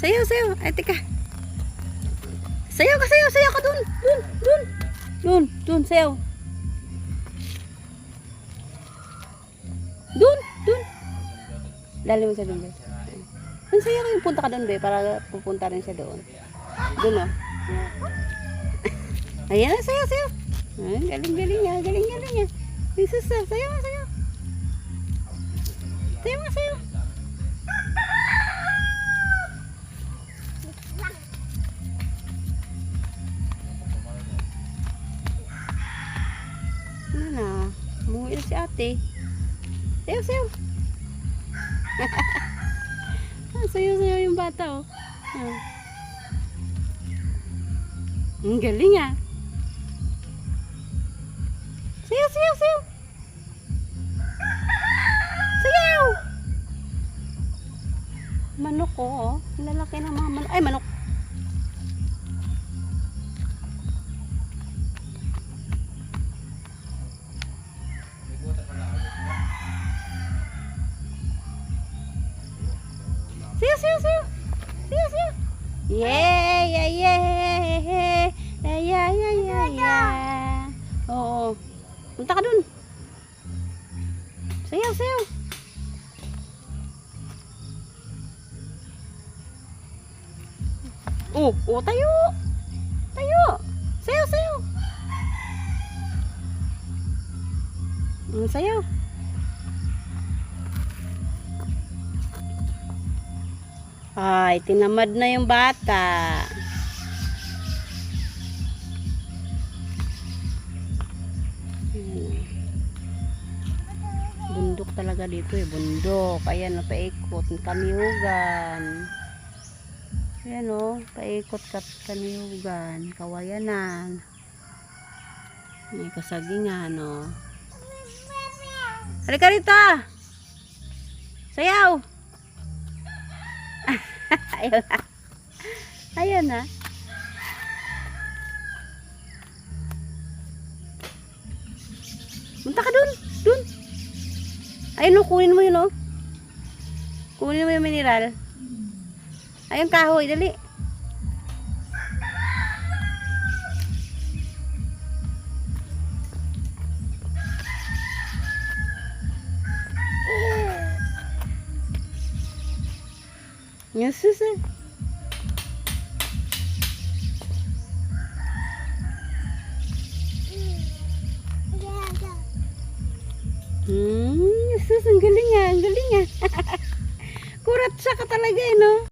Sayaw, sayaw. Ay, teka. Sayaw ka, sayaw. Sayaw ka dun. Dun, sayaw. Dun. Dali mo siya dun, be. Dun, sayaw ka. Punta ka dun, be. Para pupunta rin siya doon. Dun, oh. Ayan, sayaw. Ay, galing niya. Jesus, sayaw. Sayaw. Ano na? Umuwi na si ate. Sayaw. Sayaw yung bata, oh. Ang galing, ah. Sayaw. Sayaw! Manok ko, oh. Lalaki ng mga manok. Ay, manok. Sayaw. Yeah. Oo. Punta ka dun. Sayaw. Oh, tayo. Sayaw. Sayaw. Ay, tinamad na yung bata. Bundok talaga dito, eh. Bundok. Ayan, paikot. Kaniyugan. Ayan, oh. Paikot kaniyugan. Kawayanan. May kasagingan, oh. Halika rito. Sayaw. Ayan na. Punta ka dun. Ayun, kunin mo yun, oh. Kunin mo yung mineral. Ayun, kahoy, dali. Yesus. Yesus, ang galing nga. Kurat siya ka talaga, no?